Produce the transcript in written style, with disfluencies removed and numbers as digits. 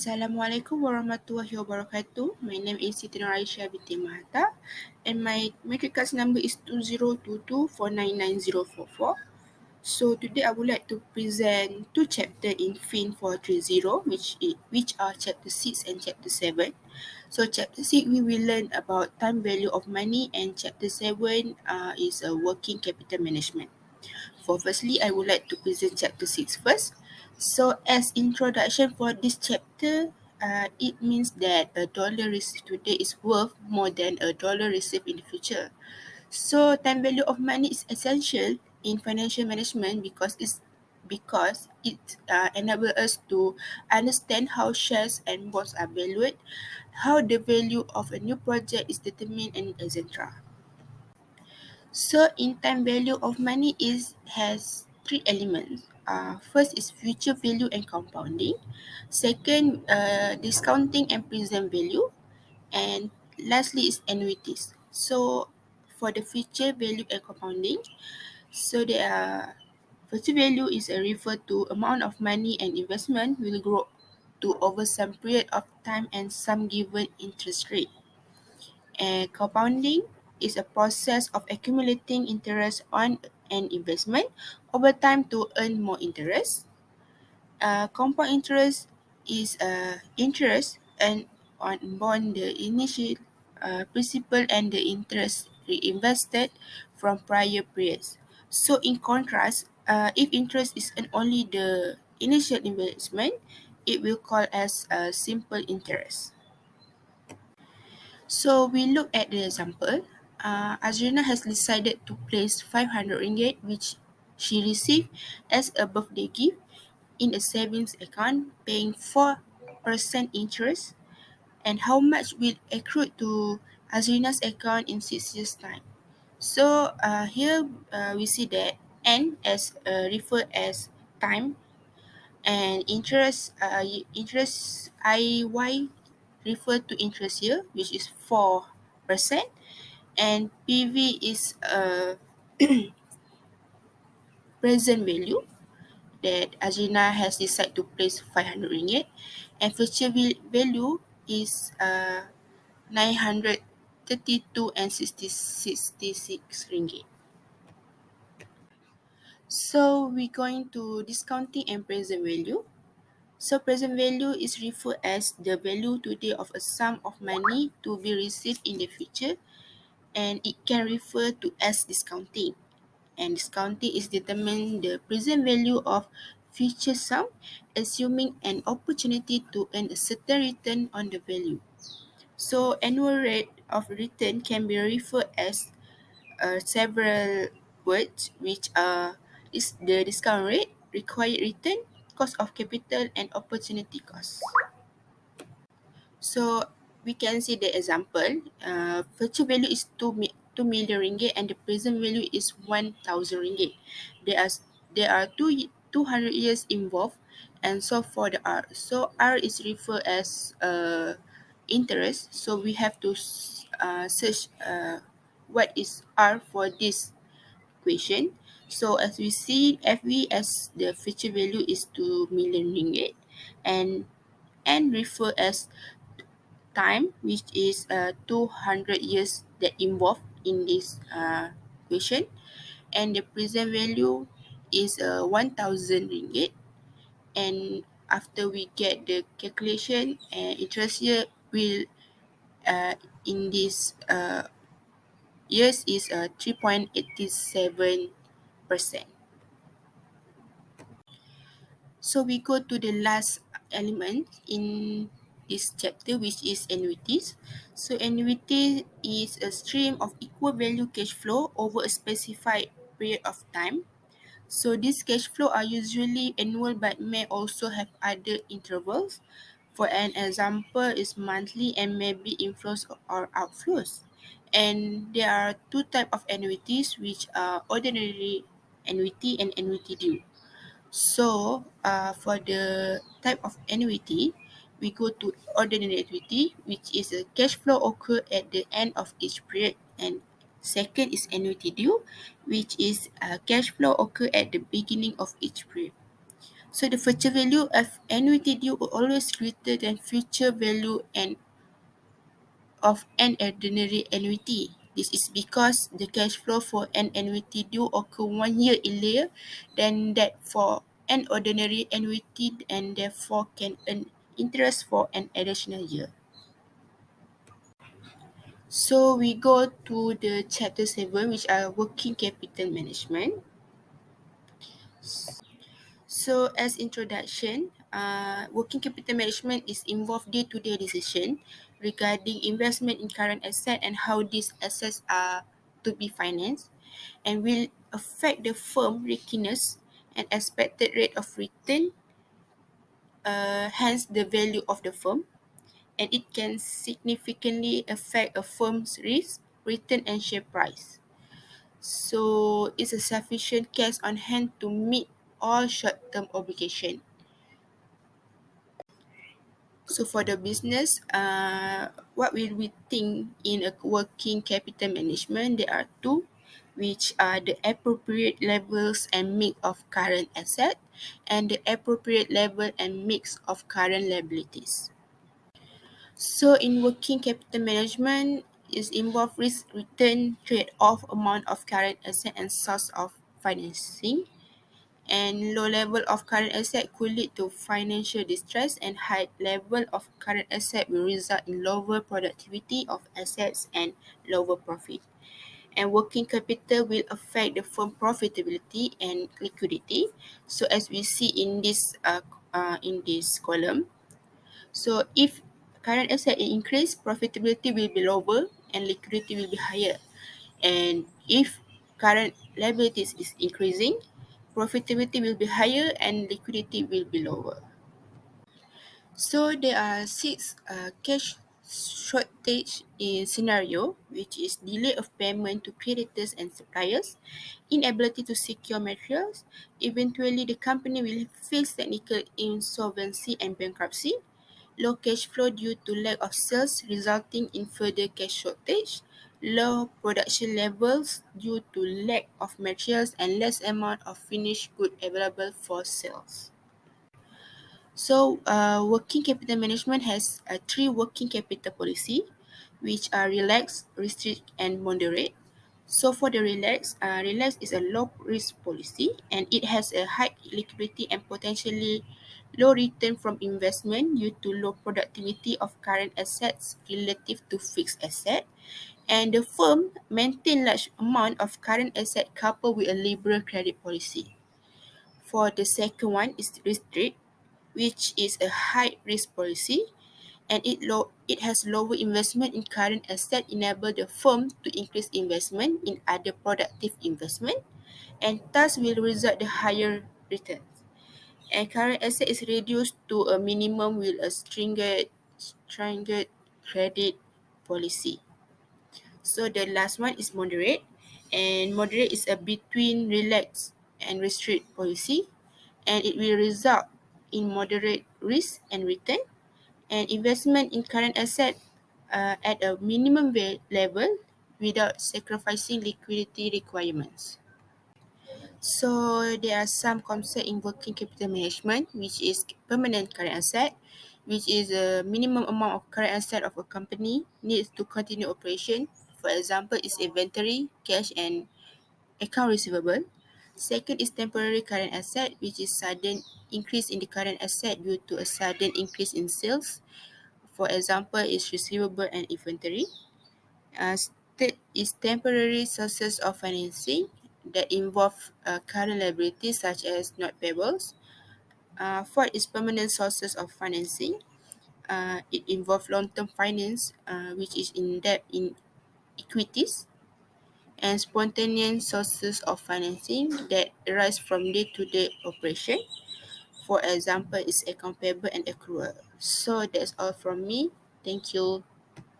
Assalamualaikum warahmatullahi wabarakatuh. My name is Siti Nuraisha binti Mahata and my matric cards number is 2022499044. So today I would like to present two chapters in FIN430 which are chapter 6 and chapter 7. So chapter 6 we will learn about time value of money and chapter 7 is working capital management. Firstly, I would like to present chapter 6 first. So, as introduction for this chapter, it means that a dollar received today is worth more than a dollar received in the future. So, time value of money is essential in financial management because it enables us to understand how shares and bonds are valued, how the value of a new project is determined, and etc. So in time value of money has three elements. First is future value and compounding. Second, discounting and present value. And lastly is annuities. So for the future value and compounding, so there are future value is a refer to amount of money and investment will grow to over some period of time and some given interest rate. And compounding is a process of accumulating interest on an investment over time to earn more interest. Compound interest is interest and on bond the initial principal and the interest reinvested from prior periods. So in contrast, if interest is on only the initial investment, it will call as a simple interest. So we look at the example. Azrina has decided to place 500 ringgit which she received as a birthday gift in a savings account paying 4% interest, and how much will accrue to Azrina's account in 6 years time. So here we see that N as referred as time and interest IY refer to interest here which is 4%, and PV is a present value that Azrina has decided to place 500 ringgit, and future value is 932 and 66 ringgit. So we're going to discounting and present value. So present value is referred as the value today of a sum of money to be received in the future, and it can refer to as discounting. And discounting is determine the present value of future sum, assuming an opportunity to earn a certain return on the value. So annual rate of return can be referred as several words which are is the discount rate, required return, cost of capital, and opportunity cost. So we can see the example. Future value is 2 million ringgit and the present value is 1,000 ringgit. There are 200 years involved, and so for the R. So R is referred as interest. So we have to search what is R for this equation. So as we see, FV as the future value is 2 million ringgit, and N refer as time, which is 200 years that involved in this question, and the present value is 1,000 ringgit. And after we get the calculation, interest year will in this years is 3.87%. So we go to the last element in this chapter, which is annuities. So annuity is a stream of equal value cash flow over a specified period of time. So these cash flow are usually annual but may also have other intervals. For an example is monthly and maybe inflows or outflows. And there are two types of annuities which are ordinary annuity and annuity due. So, for the type of annuity, we go to ordinary annuity, which is a cash flow occur at the end of each period, and second is annuity due, which is cash flow occur at the beginning of each period. So the future value of annuity due will always greater than future value and of an ordinary annuity. This is because the cash flow for an annuity due occur 1 year earlier than that for an ordinary annuity and therefore can earn interest for an additional year. So we go to the chapter 7, which are working capital management. So as introduction, working capital management is involved day-to-day decision regarding investment in current asset and how these assets are to be financed and will affect the firm riskiness and expected rate of return, hence the value of the firm, and it can significantly affect a firm's risk, return and share price. So it's a sufficient cash on hand to meet all short-term obligation. So for the business, what will we think in a working capital management? There are two, which are the appropriate levels and mix of current asset and the appropriate level and mix of current liabilities. So in working capital management is involve risk return trade-off amount of current asset and source of financing, and low level of current asset could lead to financial distress, and high level of current asset will result in lower productivity of assets and lower profit. And working capital will affect the firm profitability and liquidity. So as we see in this column, so if current asset increase, profitability will be lower and liquidity will be higher. And if current liabilities is increasing, profitability will be higher and liquidity will be lower. So there are six cash shortage in scenario, which is delay of payment to creditors and suppliers, inability to secure materials, eventually the company will face technical insolvency and bankruptcy, low cash flow due to lack of sales resulting in further cash shortage, low production levels due to lack of materials and less amount of finished good available for sales. So, working capital management has three working capital policy, which are relax, restrict, and moderate. So for the relax is a low risk policy and it has a high liquidity and potentially low return from investment due to low productivity of current assets relative to fixed asset. And the firm maintain large amount of current asset coupled with a liberal credit policy. For the second one is restrict, which is a high risk policy and it has lower investment in current asset enable the firm to increase investment in other productive investment and thus will result the higher returns. And current asset is reduced to a minimum with a stringent credit policy. So the last one is moderate, and moderate is a between relaxed and restrict policy, and it will result in moderate risk and return and investment in current asset at a minimum level without sacrificing liquidity requirements. So there are some concepts in working capital management, which is permanent current asset, which is a minimum amount of current asset of a company needs to continue operation. For example, is inventory, cash, and account receivable. Second is temporary current asset, which is sudden increase in the current asset due to a sudden increase in sales. For example, is receivable and inventory. Third is temporary sources of financing that involve current liabilities such as not payables. Fourth is permanent sources of financing. It involves long-term finance, which is in debt in equities, and spontaneous sources of financing that arise from day-to-day operation. For example, is account payable and accrual. So that's all from me. Thank you.